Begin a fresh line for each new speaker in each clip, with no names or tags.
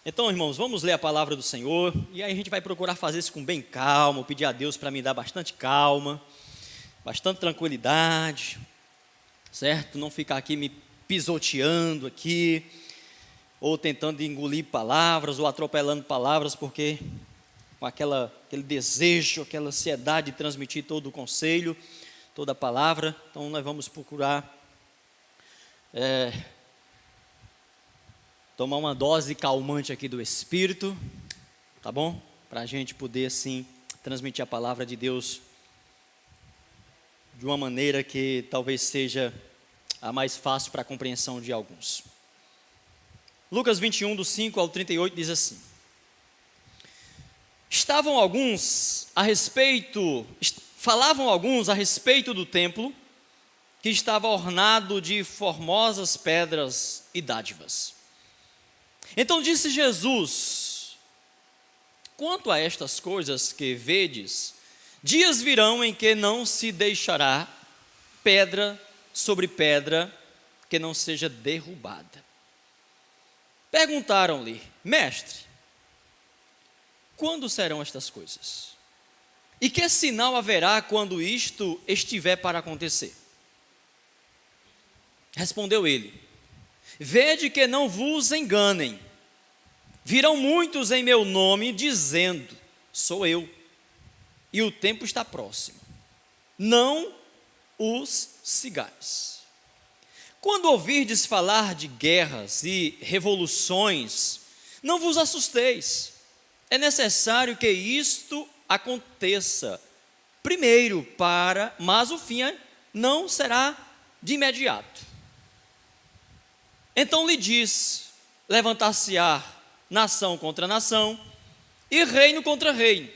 Então, irmãos, vamos ler a palavra do Senhor, e aí a gente vai procurar fazer isso com bem calma, pedir a Deus para me dar bastante calma, bastante tranquilidade, certo? Não ficar aqui me pisoteando aqui, ou tentando engolir palavras, ou atropelando palavras, porque com aquele desejo, aquela ansiedade de transmitir todo o conselho, toda a palavra. Então nós vamos procurar tomar uma dose calmante aqui do Espírito, tá bom? Para a gente poder assim transmitir a palavra de Deus de uma maneira que talvez seja a mais fácil para a compreensão de alguns. Lucas 21, do 5 ao 38 diz assim: Falavam alguns a respeito do templo, que estava ornado de formosas pedras e dádivas. Então disse Jesus: quanto a estas coisas que vedes, dias virão em que não se deixará pedra sobre pedra que não seja derrubada. Perguntaram-lhe: Mestre, quando serão estas coisas? E que sinal haverá quando isto estiver para acontecer? Respondeu ele: Vede que não vos enganem. Virão muitos em meu nome dizendo: sou eu, e o tempo está próximo. Não os sigais. Quando ouvirdes falar de guerras e revoluções, não vos assusteis. É necessário que isto aconteça primeiro, mas o fim não será de imediato. Então lhe diz: levantar-se-á nação contra nação e reino contra reino.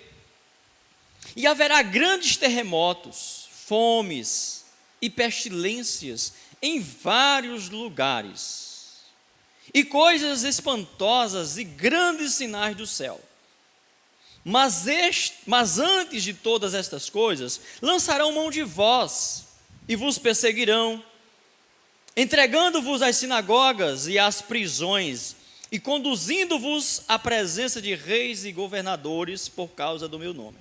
E haverá grandes terremotos, fomes e pestilências em vários lugares, e coisas espantosas e grandes sinais do céu. Mas antes de todas estas coisas, lançarão mão de vós e vos perseguirão, entregando-vos às sinagogas e às prisões, e conduzindo-vos à presença de reis e governadores por causa do meu nome.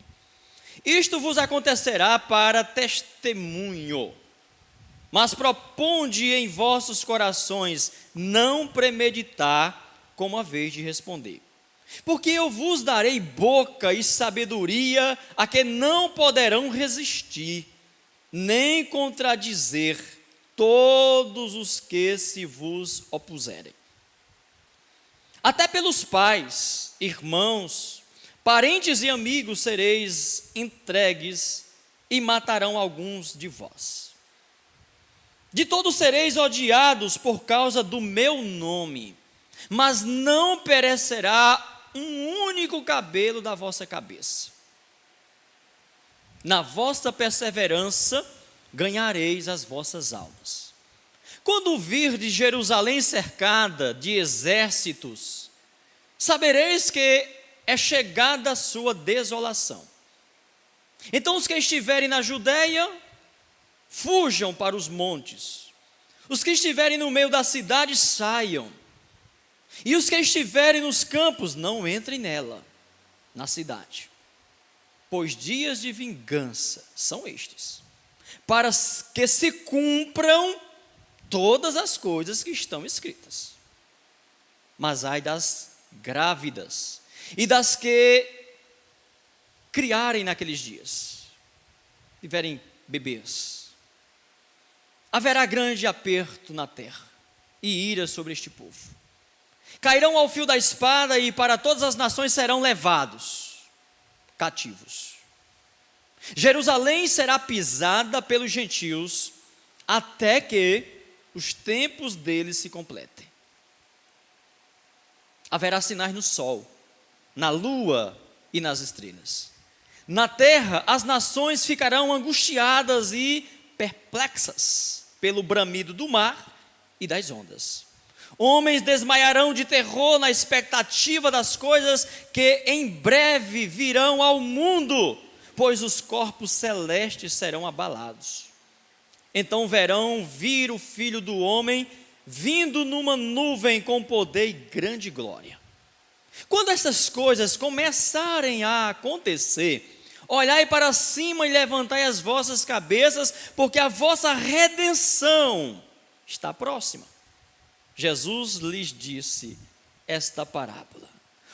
Isto vos acontecerá para testemunho. Mas proponde em vossos corações não premeditar como a vez de responder. Porque eu vos darei boca e sabedoria a que não poderão resistir, nem contradizer todos os que se vos opuserem. Até pelos pais, irmãos, parentes e amigos sereis entregues e matarão alguns de vós. De todos sereis odiados por causa do meu nome, mas não perecerá um único cabelo da vossa cabeça. Na vossa perseverança ganhareis as vossas almas. Quando virdes Jerusalém cercada de exércitos, sabereis que é chegada a sua desolação. Então os que estiverem na Judeia, fujam para os montes. Os que estiverem no meio da cidade, saiam. E os que estiverem nos campos, não entrem nela, na cidade. Pois dias de vingança são estes, para que se cumpram todas as coisas que estão escritas. Mas ai das grávidas e das que criarem naqueles dias, tiverem bebês. Haverá grande aperto na terra e ira sobre este povo. Cairão ao fio da espada e para todas as nações serão levados cativos. Jerusalém será pisada pelos gentios até que os tempos deles se completem. Haverá sinais no sol, na lua e nas estrelas. Na terra as nações ficarão angustiadas e perplexas pelo bramido do mar e das ondas. Homens desmaiarão de terror na expectativa das coisas que em breve virão ao mundo, pois os corpos celestes serão abalados. Então verão vir o Filho do Homem vindo numa nuvem com poder e grande glória. Quando essas coisas começarem a acontecer, olhai para cima e levantai as vossas cabeças, porque a vossa redenção está próxima. Jesus lhes disse esta parábola: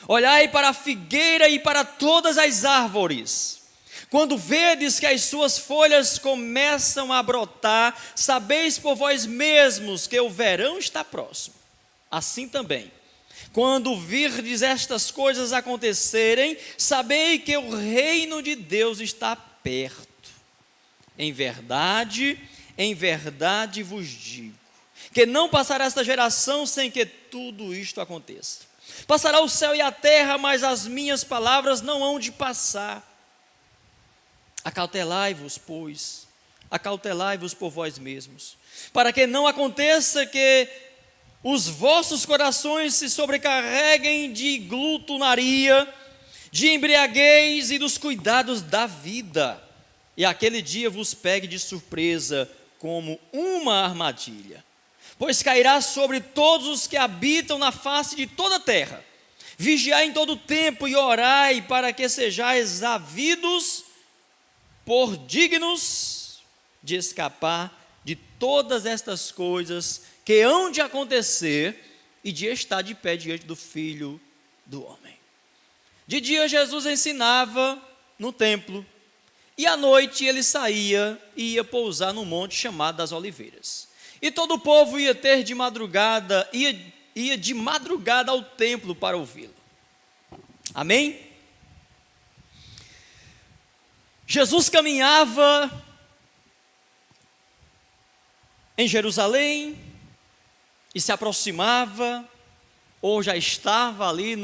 olhai para a figueira e para todas as árvores. Quando vedes que as suas folhas começam a brotar, sabeis por vós mesmos que o verão está próximo. Assim também, quando virdes estas coisas acontecerem, sabei que o reino de Deus está perto. Em verdade vos digo, que não passará esta geração sem que tudo isto aconteça. Passará o céu e a terra, mas as minhas palavras não hão de passar. Acautelai-vos, pois, acautelai-vos por vós mesmos, para que não aconteça que os vossos corações se sobrecarreguem de glutonaria, de embriaguez e dos cuidados da vida, e aquele dia vos pegue de surpresa como uma armadilha. Pois cairá sobre todos os que habitam na face de toda a terra. Vigiai em todo o tempo e orai para que sejais havidos por dignos de escapar de todas estas coisas que hão de acontecer e de estar de pé diante do Filho do Homem. De dia Jesus ensinava no templo, e à noite ele saía e ia pousar num monte chamado das Oliveiras. E todo o povo ia de madrugada ao templo para ouvi-lo. Amém? Jesus caminhava em Jerusalém e se aproximava, ou já estava ali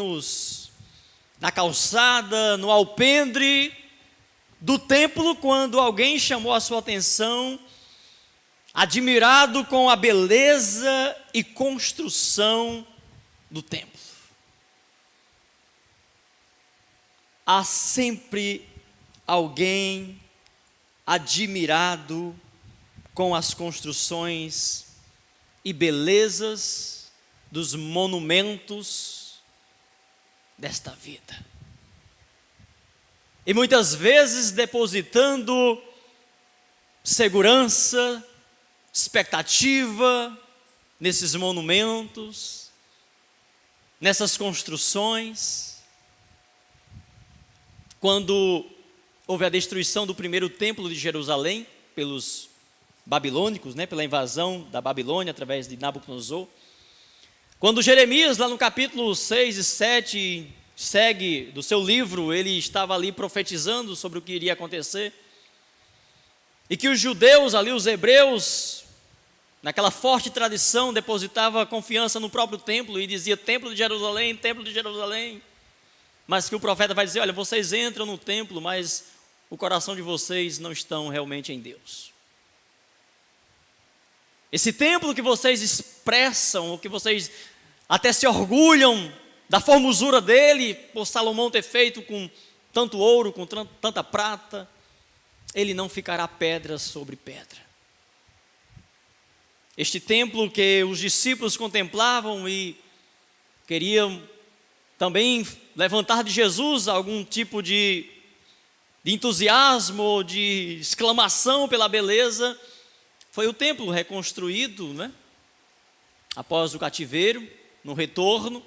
na calçada, no alpendre do templo, quando alguém chamou a sua atenção, admirado com a beleza e construção do templo. Há sempre alguém admirado com as construções e belezas dos monumentos desta vida. E muitas vezes depositando segurança, expectativa nesses monumentos, nessas construções. Quando houve a destruição do primeiro templo de Jerusalém pelos babilônicos, pela invasão da Babilônia através de Nabucodonosor, quando Jeremias, lá no capítulo 6 e 7, segue do seu livro, ele estava ali profetizando sobre o que iria acontecer, e que os judeus ali, os hebreus, naquela forte tradição, depositava confiança no próprio templo e dizia: templo de Jerusalém, mas que o profeta vai dizer: olha, vocês entram no templo, mas o coração de vocês não estão realmente em Deus. Esse templo que vocês expressam, ou que vocês até se orgulham da formosura dele, por Salomão ter feito com tanto ouro, com tanta prata, ele não ficará pedra sobre pedra. Este templo que os discípulos contemplavam e queriam também levantar de Jesus algum tipo de entusiasmo, de exclamação pela beleza, foi o templo reconstruído, após o cativeiro, no retorno.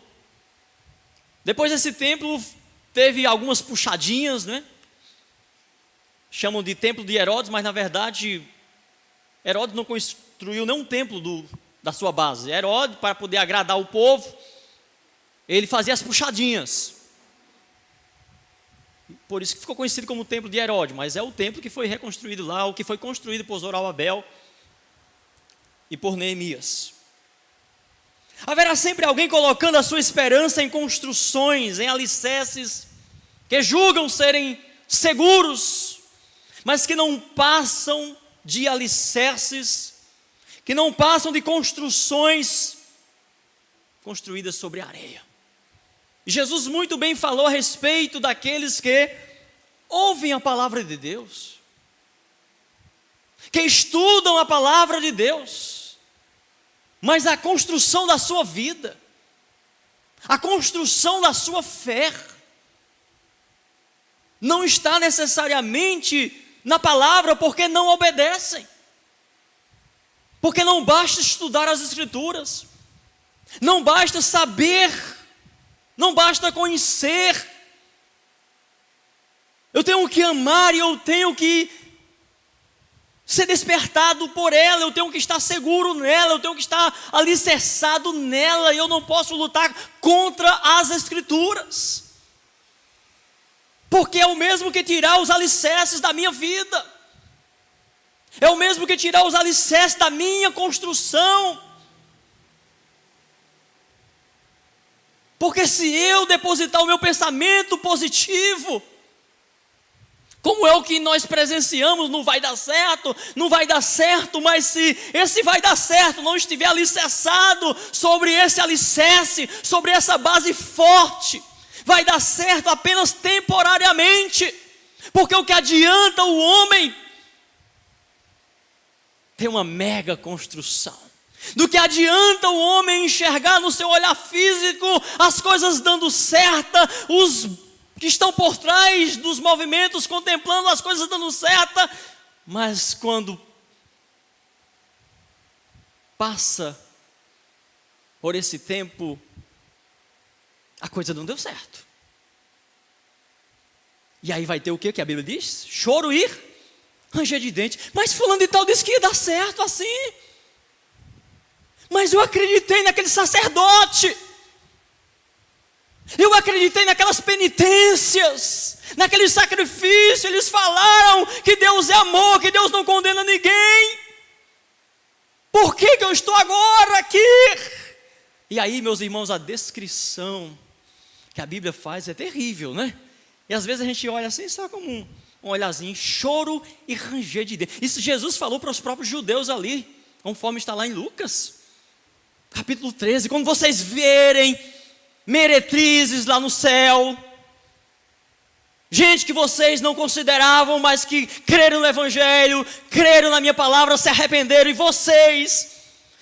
Depois desse templo, teve algumas puxadinhas, chamam de templo de Herodes, mas na verdade, Herodes não construiu nenhum templo da sua base. Herodes, para poder agradar o povo, ele fazia as puxadinhas. Por isso que ficou conhecido como o templo de Herodes, mas é o templo que foi reconstruído lá, o que foi construído por Zorobabel e por Neemias. Haverá sempre alguém colocando a sua esperança em construções, em alicerces, que julgam serem seguros, mas que não passam de alicerces, que não passam de construções construídas sobre areia. Jesus muito bem falou a respeito daqueles que ouvem a palavra de Deus, que estudam a palavra de Deus, mas a construção da sua vida, A construção da sua fé não está necessariamente na palavra, porque não obedecem. Porque não basta estudar as Escrituras, não basta saber, não basta conhecer. Eu tenho que amar e eu tenho que ser despertado por ela, eu tenho que estar seguro nela, eu tenho que estar alicerçado nela, e eu não posso lutar contra as Escrituras, porque é o mesmo que tirar os alicerces da minha vida, é o mesmo que tirar os alicerces da minha construção. Porque se eu depositar o meu pensamento positivo, como é o que nós presenciamos, não vai dar certo, mas se esse vai dar certo não estiver alicerçado sobre esse alicerce, sobre essa base forte, vai dar certo apenas temporariamente, porque o que adianta o homem ter uma mega construção, do que adianta o homem enxergar no seu olhar físico as coisas dando certo, os que estão por trás dos movimentos contemplando as coisas dando certo, mas quando passa por esse tempo, a coisa não deu certo. E aí vai ter o que a Bíblia diz? Choro e ranger de dente. Mas fulano de tal disse que ia dar certo assim. Mas eu acreditei naquele sacerdote. Eu acreditei naquelas penitências, naquele sacrifício. Eles falaram que Deus é amor, que Deus não condena ninguém. Por que eu estou agora aqui? E aí, meus irmãos, a descrição que a Bíblia faz é terrível, né? E às vezes a gente olha assim, só como um olhazinho, choro e ranger de dentes. Isso Jesus falou para os próprios judeus ali, conforme está lá em Lucas, capítulo 13. Quando vocês verem meretrizes lá no céu, gente que vocês não consideravam, mas que creram no Evangelho, creram na minha palavra, se arrependeram, e vocês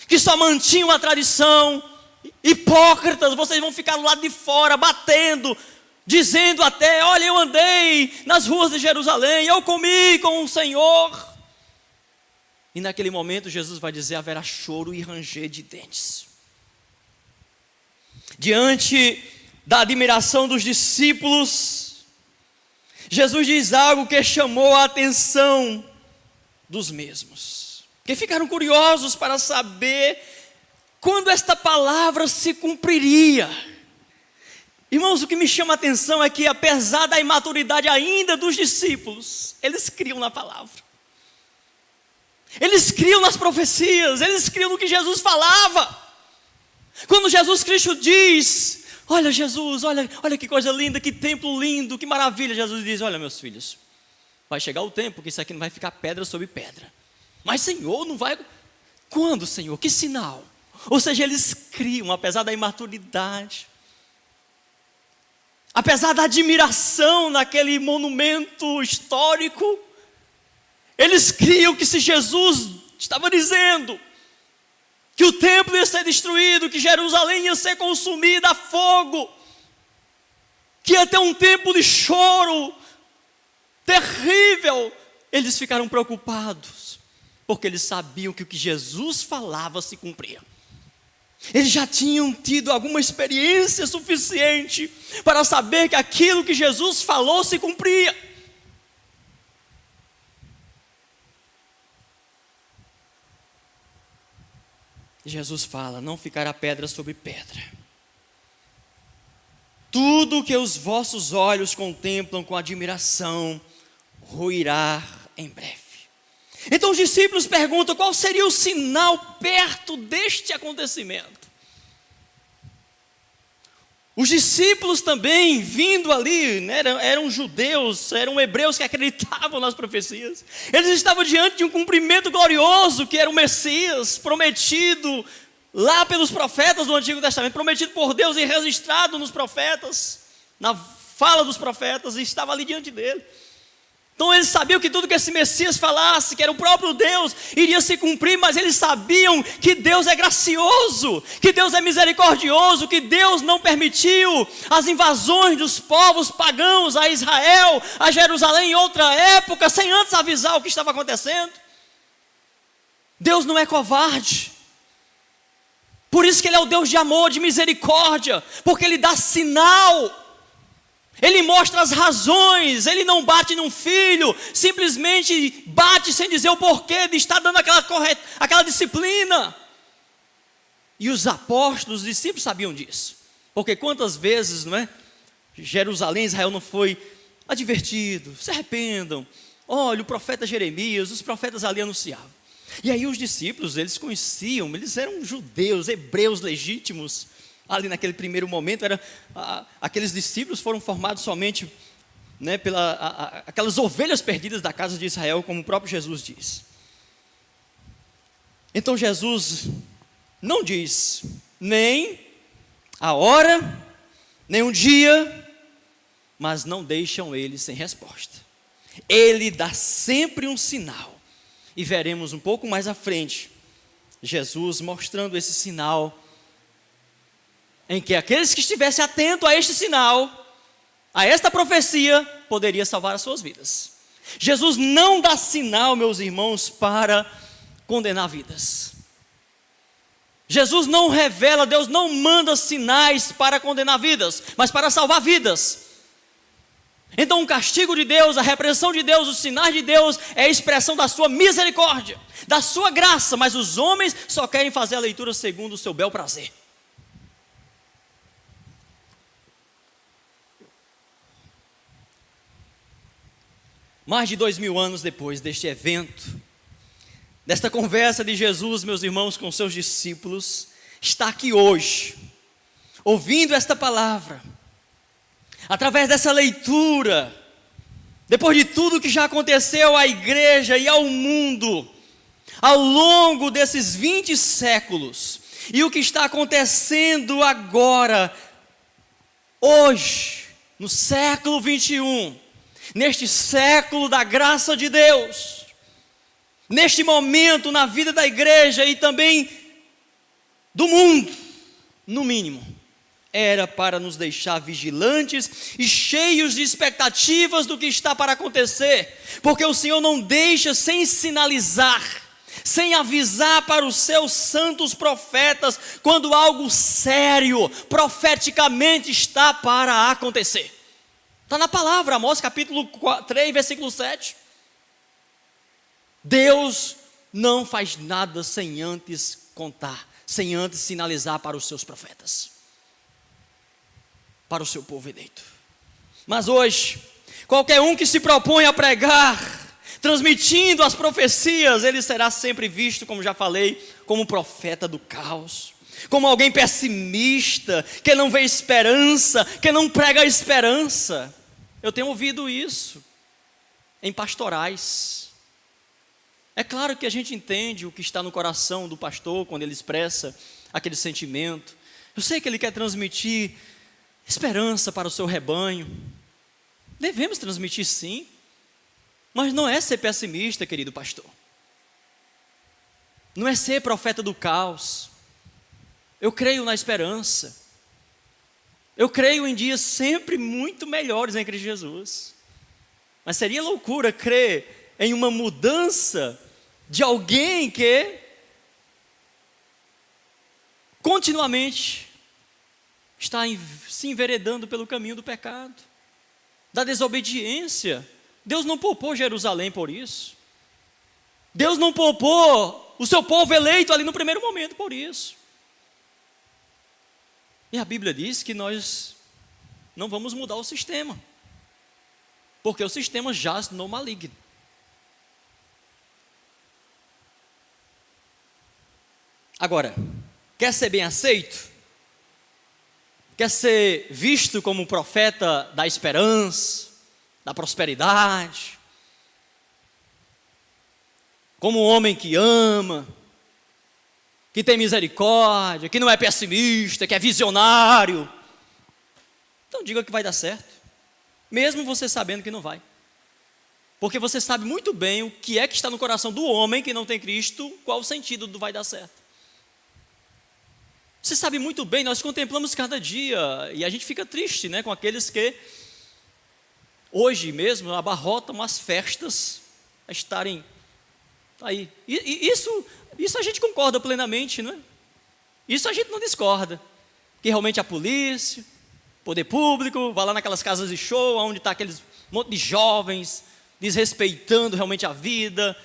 que só mantinham a tradição, hipócritas, vocês vão ficar do lado de fora, batendo, dizendo até, olha, eu andei nas ruas de Jerusalém, eu comi com o Senhor. E naquele momento Jesus vai dizer, haverá choro e ranger de dentes. Diante da admiração dos discípulos, Jesus diz algo que chamou a atenção dos mesmos, que ficaram curiosos para saber quando esta palavra se cumpriria. Irmãos, o que me chama a atenção é que, apesar da imaturidade ainda dos discípulos, eles criam na palavra, eles criam nas profecias, eles criam no que Jesus falava. Quando Jesus Cristo diz, olha Jesus, olha que coisa linda, que templo lindo, que maravilha, Jesus diz, olha meus filhos, vai chegar o tempo que isso aqui não vai ficar pedra sobre pedra. Mas Senhor, não vai, quando Senhor, que sinal? Ou seja, eles criam, apesar da imaturidade, apesar da admiração naquele monumento histórico, eles criam que se Jesus estava dizendo que o templo ia ser destruído, que Jerusalém ia ser consumida a fogo, que ia ter um tempo de choro terrível, eles ficaram preocupados, porque eles sabiam que o que Jesus falava se cumpria. Eles já tinham tido alguma experiência suficiente para saber que aquilo que Jesus falou se cumpria. Jesus fala, não ficará pedra sobre pedra. Tudo que os vossos olhos contemplam com admiração, ruirá em breve. Então os discípulos perguntam, qual seria o sinal perto deste acontecimento? Os discípulos também, vindo ali, né, eram judeus, eram hebreus que acreditavam nas profecias. Eles estavam diante de um cumprimento glorioso, que era o Messias, prometido lá pelos profetas do Antigo Testamento, prometido por Deus e registrado nos profetas, na fala dos profetas, e estava ali diante dele. Então eles sabiam que tudo que esse Messias falasse, que era o próprio Deus, iria se cumprir, mas eles sabiam que Deus é gracioso, que Deus é misericordioso, que Deus não permitiu as invasões dos povos pagãos a Israel, a Jerusalém em outra época, sem antes avisar o que estava acontecendo. Deus não é covarde. Por isso que Ele é o Deus de amor, de misericórdia, porque Ele dá sinal. Ele mostra as razões, Ele não bate num filho, simplesmente bate sem dizer o porquê de estar dando aquela disciplina. E os apóstolos, os discípulos sabiam disso, porque quantas vezes, não é? Jerusalém, Israel não foi advertido, se arrependam, olha o profeta Jeremias, os profetas ali anunciavam. E aí os discípulos, eles conheciam, eles eram judeus, hebreus legítimos. Ali naquele primeiro momento, aqueles discípulos foram formados somente, né, aquelas ovelhas perdidas da casa de Israel, como o próprio Jesus diz. Então Jesus não diz nem a hora, nem um dia, mas não deixam eles sem resposta. Ele dá sempre um sinal, e veremos um pouco mais à frente, Jesus mostrando esse sinal, em que aqueles que estivessem atentos a este sinal, a esta profecia, poderia salvar as suas vidas. Jesus não dá sinal, meus irmãos, para condenar vidas. Jesus não revela, Deus não manda sinais para condenar vidas, mas para salvar vidas. Então o castigo de Deus, a repreensão de Deus, os sinais de Deus é a expressão da sua misericórdia, da sua graça, mas os homens só querem fazer a leitura segundo o seu bel prazer. Mais de 2000 anos depois deste evento, desta conversa de Jesus, meus irmãos, com seus discípulos, está aqui hoje, ouvindo esta palavra, através dessa leitura, depois de tudo que já aconteceu à igreja e ao mundo, ao longo desses 20 séculos, e o que está acontecendo agora, hoje, no século 21, neste século da graça de Deus, neste momento na vida da igreja e também do mundo, no mínimo, era para nos deixar vigilantes e cheios de expectativas do que está para acontecer, porque o Senhor não deixa sem sinalizar, sem avisar para os seus santos profetas, quando algo sério, profeticamente está para acontecer. Está na palavra, Amós capítulo 3, versículo 7. Deus não faz nada sem antes contar, sem antes sinalizar para os seus profetas, para o seu povo eleito. Mas hoje, qualquer um que se propõe a pregar, transmitindo as profecias, ele será sempre visto, como já falei, como um profeta do caos, como alguém pessimista, que não vê esperança, que não prega a esperança. Eu tenho ouvido isso em pastorais. É claro que a gente entende o que está no coração do pastor quando ele expressa aquele sentimento. Eu sei que ele quer transmitir esperança para o seu rebanho. Devemos transmitir sim, mas não é ser pessimista, querido pastor. Não é ser profeta do caos. Eu creio na esperança. Eu creio em dias sempre muito melhores em Cristo Jesus. Mas seria loucura crer em uma mudança de alguém que continuamente está se enveredando pelo caminho do pecado, da desobediência. Deus não poupou Jerusalém por isso. Deus não poupou o seu povo eleito ali no primeiro momento por isso. E a Bíblia diz que nós não vamos mudar o sistema, porque o sistema jaz no maligno. Agora, quer ser bem aceito? Quer ser visto como um profeta da esperança, da prosperidade, como um homem que ama, que tem misericórdia, que não é pessimista, que é visionário? Então diga que vai dar certo, mesmo você sabendo que não vai. Porque você sabe muito bem o que é que está no coração do homem que não tem Cristo, qual o sentido do vai dar certo. Você sabe muito bem, nós contemplamos cada dia, e a gente fica triste, né, com aqueles que, hoje mesmo, abarrotam as festas a estarem aí. Isso a gente concorda plenamente, não é? Isso a gente não discorda. Que realmente a polícia, poder público, vai lá naquelas casas de show, onde está aqueles monte de jovens, desrespeitando realmente a vida,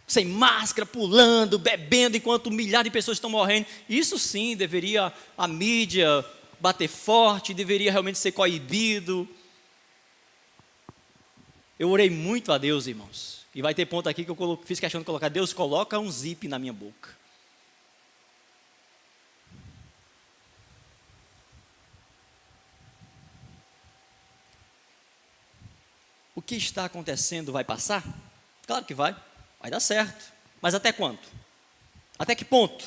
sem máscara, pulando, bebendo, enquanto milhares de pessoas estão morrendo. Isso sim, deveria a mídia bater forte, deveria realmente ser coibido. Eu orei muito a Deus, irmãos, e vai ter ponto aqui que eu fiz questão de colocar: Deus, coloca um zip na minha boca. O que está acontecendo vai passar? Claro que vai dar certo. Mas até quanto? Até que ponto?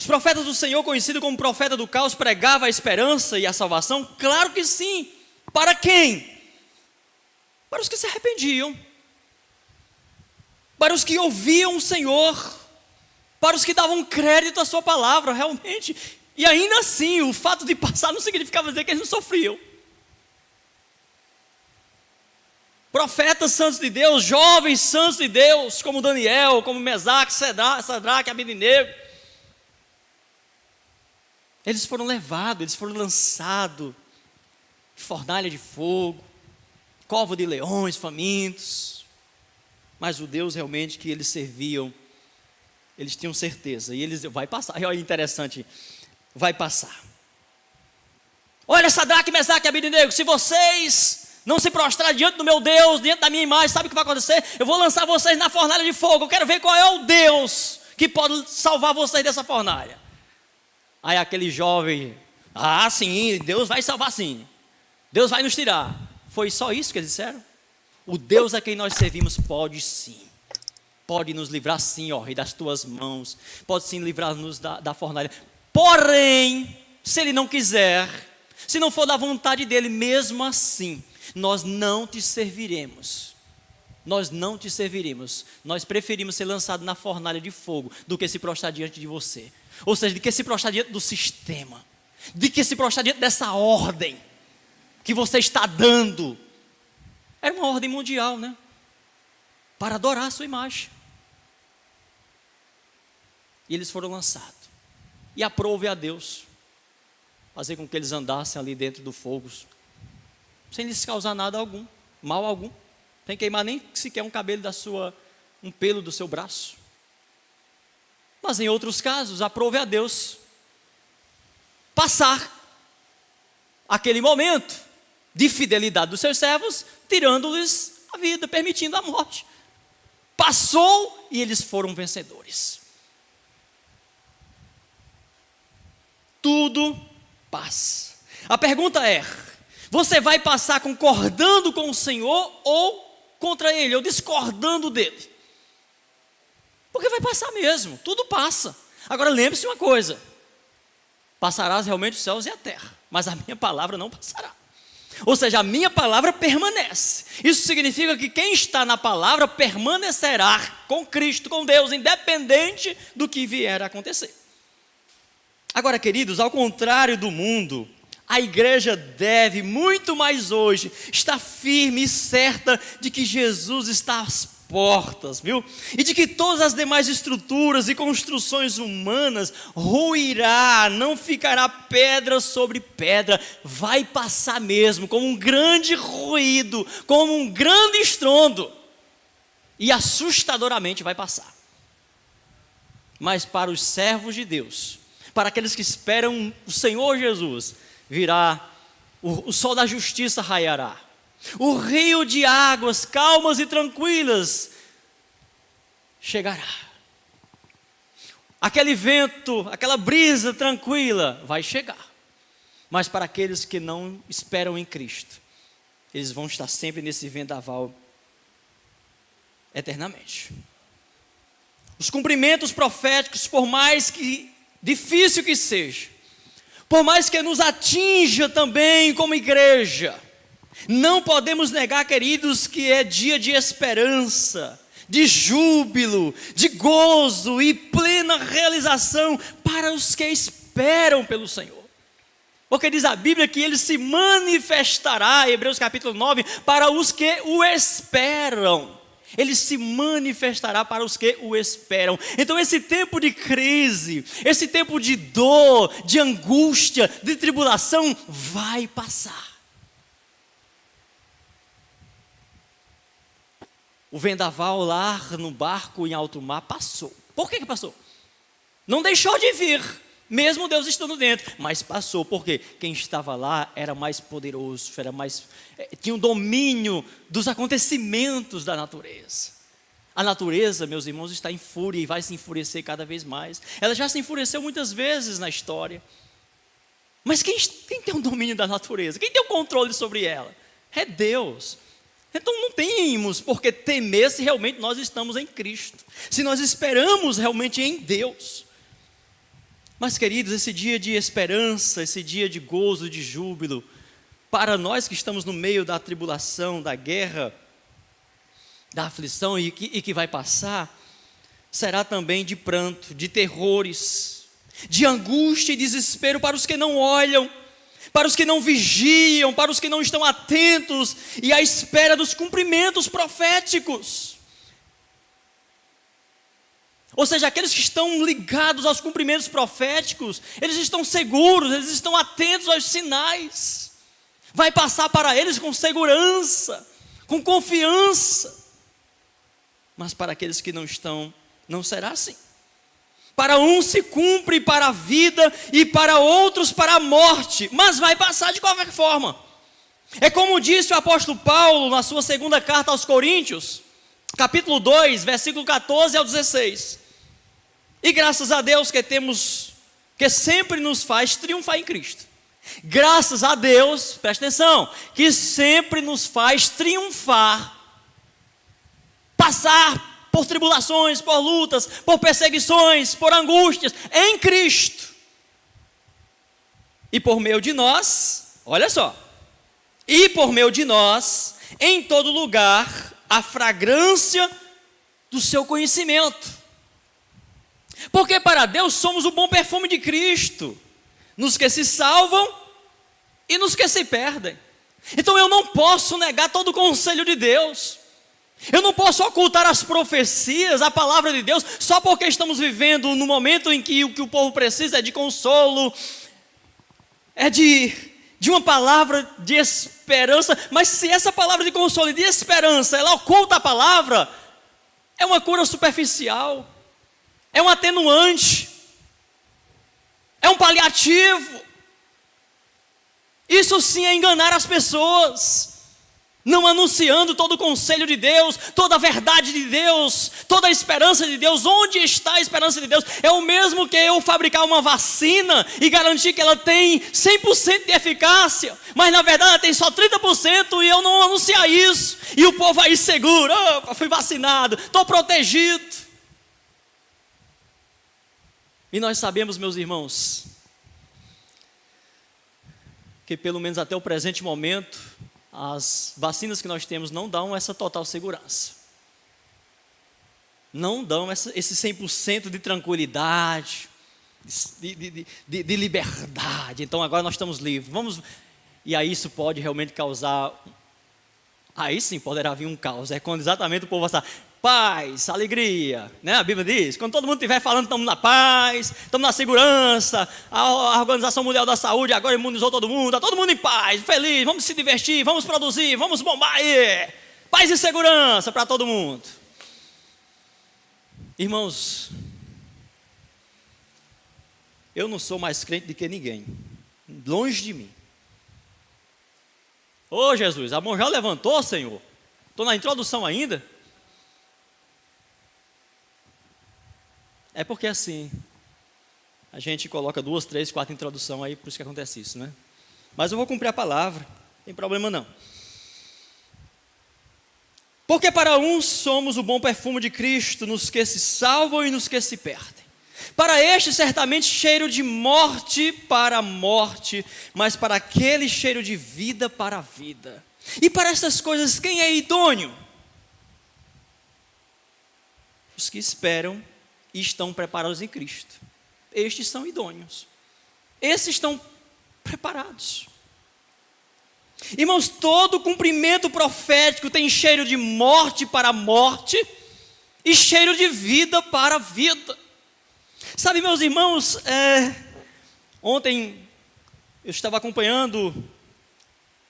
Os profetas do Senhor, conhecido como profeta do caos, pregava a esperança e a salvação? Claro que sim. Para quem? Para os que se arrependiam, para os que ouviam o Senhor, para os que davam crédito à sua palavra, realmente. E ainda assim, o fato de passar não significava dizer que eles não sofriam. Profetas santos de Deus, jovens santos de Deus, como Daniel, como Mesaque, Sadraque, Abednego, eles foram levados, eles foram lançados em fornalha de fogo, cova de leões famintos, mas o Deus realmente que eles serviam, eles tinham certeza, e eles, vai passar. Olha, interessante, vai passar. Olha, Sadraque, Mesaque e Abednego, se vocês não se prostrar diante do meu Deus, diante da minha imagem, sabe o que vai acontecer? Eu vou lançar vocês na fornalha de fogo. Eu quero ver qual é o Deus que pode salvar vocês dessa fornalha. Aí aquele jovem: ah, sim, Deus vai salvar sim, Deus vai nos tirar. Foi só isso que eles disseram? O Deus a quem nós servimos pode sim, pode nos livrar sim, ó Rei, das tuas mãos, pode sim livrar-nos da fornalha. Porém, se Ele não quiser, se não for da vontade dEle, mesmo assim, nós não te serviremos. Nós não te serviremos. Nós preferimos ser lançados na fornalha de fogo do que se prostrar diante de você. Ou seja, de que se prostrar diante do sistema, de que se prostrar diante dessa ordem que você está dando. Era uma ordem mundial, né? Para adorar a sua imagem. E eles foram lançados. E aprove a Deus fazer com que eles andassem ali dentro do fogo, sem lhes causar nada algum, mal algum, sem queimar nem sequer um pelo do seu braço. Mas em outros casos, aprove a Deus passar aquele momento de fidelidade dos seus servos, tirando-lhes a vida, permitindo a morte. Passou e eles foram vencedores. Tudo passa. A pergunta é: você vai passar concordando com o Senhor ou contra Ele, ou discordando dEle? Porque vai passar mesmo, tudo passa. Agora lembre-se uma coisa: passarás realmente os céus e a terra, mas a minha palavra não passará. Ou seja, a minha palavra permanece. Isso significa que quem está na palavra permanecerá com Cristo, com Deus, independente do que vier a acontecer. Agora, queridos, ao contrário do mundo, a igreja deve, muito mais hoje, estar firme e certa de que Jesus está às portas, viu? E de que todas as demais estruturas e construções humanas ruirá, não ficará pedra sobre pedra, vai passar mesmo, como um grande ruído, como um grande estrondo, e assustadoramente vai passar. Mas para os servos de Deus, para aqueles que esperam o Senhor Jesus, virá, o sol da justiça raiará, o rio de águas calmas e tranquilas chegará, aquele vento, aquela brisa tranquila vai chegar. Mas para aqueles que não esperam em Cristo, eles vão estar sempre nesse vendaval eternamente. Os cumprimentos proféticos, por mais que difícil que seja, por mais que nos atinja também como igreja, Não podemos negar, queridos, que é dia de esperança, de júbilo, de gozo e plena realização para os que esperam pelo Senhor. Porque diz a Bíblia que Ele se manifestará, Hebreus capítulo 9, para os que o esperam. Ele se manifestará para os que o esperam. Então esse tempo de crise, esse tempo de dor, de angústia, de tribulação, vai passar. O vendaval lá no barco em alto mar passou. Por que passou? Não deixou de vir, mesmo Deus estando dentro, mas passou, porque quem estava lá era mais poderoso, tinha um domínio dos acontecimentos da natureza. A natureza, meus irmãos, está em fúria e vai se enfurecer cada vez mais. Ela já se enfureceu muitas vezes na história. Mas quem tem o domínio da natureza? Quem tem o controle sobre ela? É Deus. Então não temos por que temer se realmente nós estamos em Cristo, se nós esperamos realmente em Deus. Mas, queridos, esse dia de esperança, esse dia de gozo, de júbilo, para nós que estamos no meio da tribulação, da guerra, da aflição e que vai passar, será também de pranto, de terrores, de angústia e desespero para os que não olham, para os que não vigiam, para os que não estão atentos e à espera dos cumprimentos proféticos. Ou seja, aqueles que estão ligados aos cumprimentos proféticos, eles estão seguros, eles estão atentos aos sinais. Vai passar para eles com segurança, com confiança. Mas para aqueles que não estão, não será assim. Para uns se cumpre para a vida e para outros para a morte, mas vai passar de qualquer forma. É como disse o apóstolo Paulo na sua segunda carta aos Coríntios, capítulo 2, versículo 14 ao 16. E graças a Deus que sempre nos faz triunfar em Cristo. Graças a Deus, presta atenção, que sempre nos faz triunfar, passar por tribulações, por lutas, por perseguições, por angústias, em Cristo. E por meio de nós, olha só, e por meio de nós, em todo lugar, a fragrância do seu conhecimento. Porque para Deus somos o bom perfume de Cristo, nos que se salvam e nos que se perdem. Então eu não posso negar todo o conselho de Deus. Eu não posso ocultar as profecias, a palavra de Deus, só porque estamos vivendo no momento em que o que o povo precisa é de consolo, é de uma palavra de esperança. Mas se essa palavra de consolo e de esperança, ela oculta a palavra, é uma cura superficial, é um atenuante, é um paliativo. Isso sim é enganar as pessoas, não anunciando todo o conselho de Deus, toda a verdade de Deus, toda a esperança de Deus. Onde está a esperança de Deus? É o mesmo que eu fabricar uma vacina e garantir que ela tem 100% de eficácia, mas na verdade ela tem só 30% e eu não anunciar isso, e o povo aí seguro, fui vacinado, estou protegido. E nós sabemos, meus irmãos, que pelo menos até o presente momento, as vacinas que nós temos não dão essa total segurança. Não dão esse 100% de tranquilidade, de liberdade. Então agora nós estamos livres. E aí isso pode realmente causar... Aí sim poderá vir um caos. É quando exatamente o povo vai estar... Paz, alegria, né? A Bíblia diz, quando todo mundo estiver falando, estamos na paz, estamos na segurança, a Organização Mundial da Saúde agora imunizou todo mundo, está todo mundo em paz, feliz, vamos se divertir, vamos produzir, vamos bombar aí, paz e segurança para todo mundo. Irmãos, eu não sou mais crente do que ninguém, longe de mim. Ô Jesus, a mão já levantou, Senhor? Estou na introdução ainda. É porque assim, a gente coloca 2, 3, 4 introduções aí, por isso que acontece isso, né? Mas eu vou cumprir a palavra, não tem problema não. Porque para uns somos o bom perfume de Cristo, nos que se salvam e nos que se perdem. Para este, certamente, cheiro de morte para a morte, mas para aquele cheiro de vida para a vida. E para essas coisas, quem é idôneo? Os que esperam e estão preparados em Cristo. Estes são idôneos. Esses estão preparados. Irmãos, todo cumprimento profético tem cheiro de morte para a morte e cheiro de vida para a vida. Sabe, meus irmãos, ontem eu estava acompanhando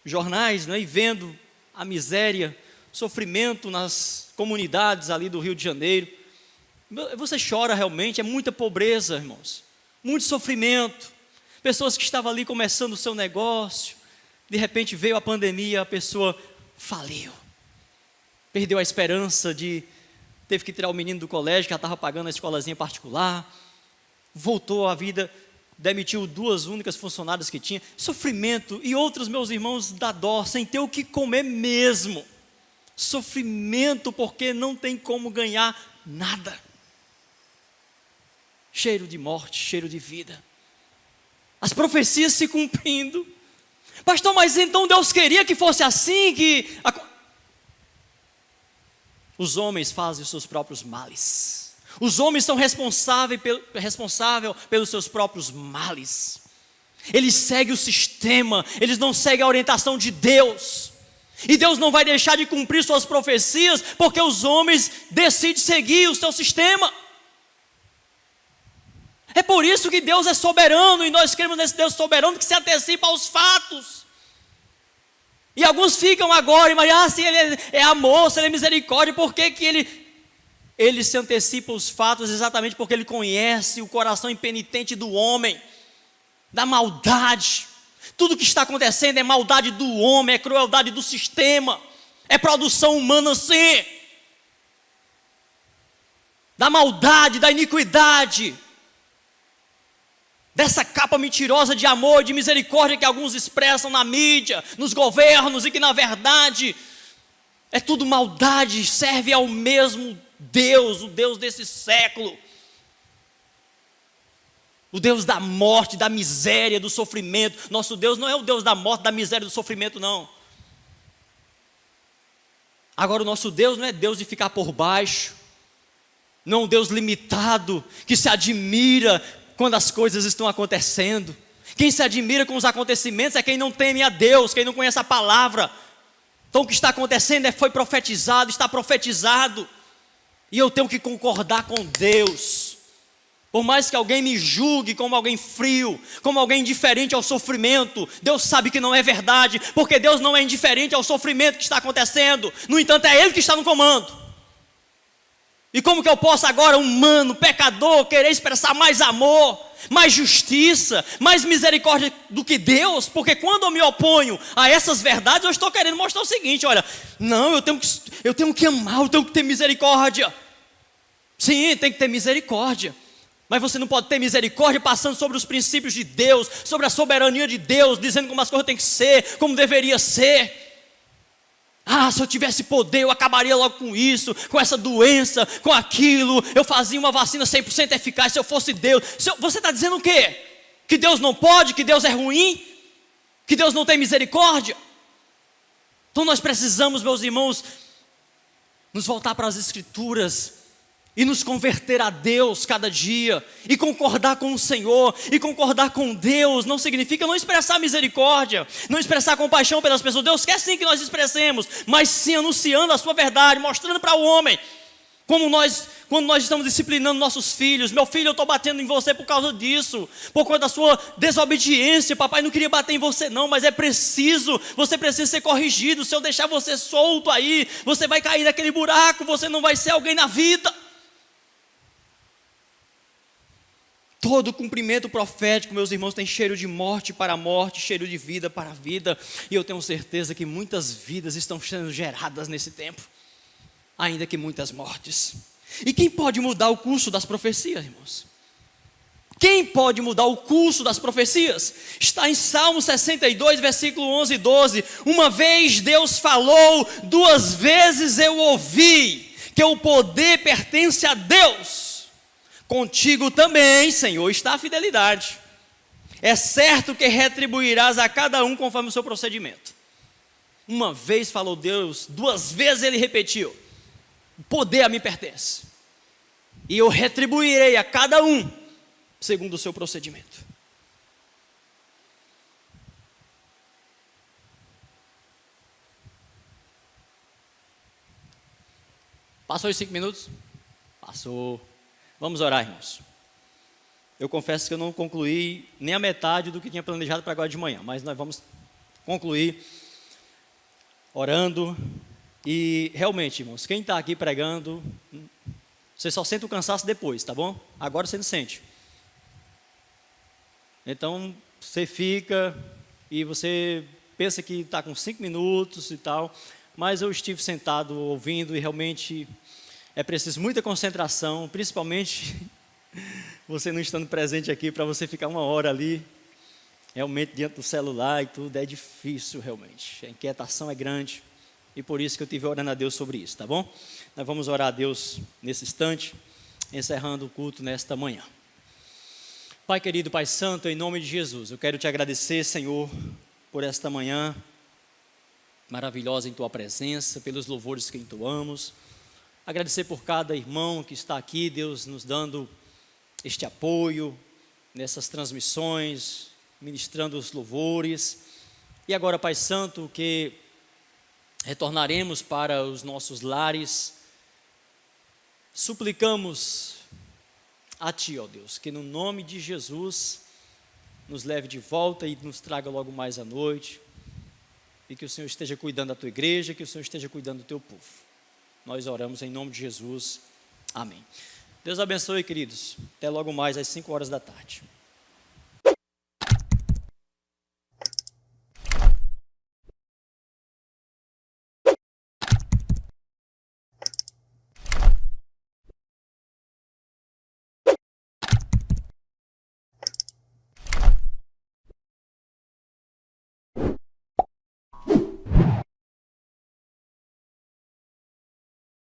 jornais, né, e vendo a miséria, sofrimento nas comunidades ali do Rio de Janeiro. Você chora realmente, é muita pobreza, irmãos, muito sofrimento. Pessoas que estavam ali começando o seu negócio, de repente veio a pandemia, a pessoa faliu, perdeu a esperança teve que tirar o menino do colégio, que já estava pagando a escolazinha particular, voltou à vida, demitiu 2 únicas funcionárias que tinha, sofrimento, e outros, meus irmãos, da dó, sem ter o que comer mesmo, sofrimento porque não tem como ganhar nada, cheiro de morte, cheiro de vida, as profecias se cumprindo. Pastor, mas então Deus queria que fosse assim, os homens fazem os seus próprios males, os homens são responsáveis pelos seus próprios males, eles seguem o sistema, eles não seguem a orientação de Deus, e Deus não vai deixar de cumprir suas profecias, porque os homens decidem seguir o seu sistema. É por isso que Deus é soberano, e nós cremos nesse Deus soberano que se antecipa aos fatos. E alguns ficam agora, mas se Ele é amor, se Ele é misericórdia, por que Ele se antecipa aos fatos? Exatamente porque Ele conhece o coração impenitente do homem, da maldade. Tudo que está acontecendo é maldade do homem, é crueldade do sistema, é produção humana sim, da maldade, da iniquidade, dessa capa mentirosa de amor e de misericórdia que alguns expressam na mídia, nos governos, e que na verdade é tudo maldade, serve ao mesmo Deus, o Deus desse século, o Deus da morte, da miséria, do sofrimento. Nosso Deus não é o Deus da morte, da miséria, do sofrimento, não. Agora, o nosso Deus não é Deus de ficar por baixo, não é um Deus limitado, que se admira quando as coisas estão acontecendo. Quem se admira com os acontecimentos é quem não teme a Deus, quem não conhece a palavra. Então o que está acontecendo foi profetizado, está profetizado, e eu tenho que concordar com Deus. Por mais que alguém me julgue como alguém frio, como alguém indiferente ao sofrimento, Deus sabe que não é verdade, porque Deus não é indiferente ao sofrimento que está acontecendo. No entanto, é Ele que está no comando. E como que eu posso agora, humano, pecador, querer expressar mais amor, mais justiça, mais misericórdia do que Deus? Porque quando eu me oponho a essas verdades, eu estou querendo mostrar o seguinte: olha, não, eu tenho que amar, eu tenho que ter misericórdia. Sim, tem que ter misericórdia, mas você não pode ter misericórdia passando sobre os princípios de Deus, sobre a soberania de Deus, dizendo como as coisas têm que ser, como deveria ser. Se eu tivesse poder, eu acabaria logo com isso, com essa doença, com aquilo. Eu fazia uma vacina 100% eficaz se eu fosse Deus. Você está dizendo o quê? Que Deus não pode, que Deus é ruim, que Deus não tem misericórdia? Então nós precisamos, meus irmãos, nos voltar para as Escrituras e nos converter a Deus cada dia, e concordar com o Senhor, e concordar com Deus. Não significa não expressar misericórdia, não expressar compaixão pelas pessoas. Deus quer sim que nós expressemos, mas sim anunciando a sua verdade, mostrando para o homem, quando nós estamos disciplinando nossos filhos: meu filho, eu estou batendo em você por causa disso, por conta da sua desobediência. Papai não queria bater em você não, mas é preciso, você precisa ser corrigido. Se eu deixar você solto aí, você vai cair naquele buraco, você não vai ser alguém na vida. Todo cumprimento profético, meus irmãos, tem cheiro de morte para a morte, cheiro de vida para a vida. E eu tenho certeza que muitas vidas estão sendo geradas nesse tempo, ainda que muitas mortes. E quem pode mudar o curso das profecias, irmãos? Quem pode mudar o curso das profecias? Está em Salmo 62, versículo 11 e 12. Uma vez Deus falou, 2 vezes eu ouvi, que o poder pertence a Deus. contigo também, Senhor, está a fidelidade. É certo que retribuirás a cada um conforme o seu procedimento. Uma vez falou Deus, 2 vezes ele repetiu: o poder a mim pertence, e eu retribuirei a cada um segundo o seu procedimento. Passou os 5 minutos? Passou. Vamos orar, irmãos. Eu confesso que eu não concluí nem a metade do que tinha planejado para agora de manhã, mas nós vamos concluir orando. E realmente, irmãos, quem está aqui pregando, você só sente o cansaço depois, tá bom? Agora você não sente. Então, você fica e você pensa que está com 5 minutos e tal, mas eu estive sentado ouvindo e realmente é preciso muita concentração, principalmente você não estando presente aqui, para você ficar 1 hora ali, realmente diante do celular e tudo, é difícil realmente, a inquietação é grande, e por isso que eu estive orando a Deus sobre isso, tá bom? Nós vamos orar a Deus nesse instante, encerrando o culto nesta manhã. Pai querido, Pai santo, em nome de Jesus, eu quero te agradecer, Senhor, por esta manhã maravilhosa em tua presença, pelos louvores que entoamos, agradecer por cada irmão que está aqui, Deus, nos dando este apoio nessas transmissões, ministrando os louvores. E agora, Pai Santo, que retornaremos para os nossos lares, suplicamos a Ti, ó Deus, que no nome de Jesus nos leve de volta e nos traga logo mais à noite, e que o Senhor esteja cuidando da Tua igreja, que o Senhor esteja cuidando do Teu povo. Nós oramos em nome de Jesus. Amém. Deus abençoe, queridos. Até logo mais às 5 horas da tarde.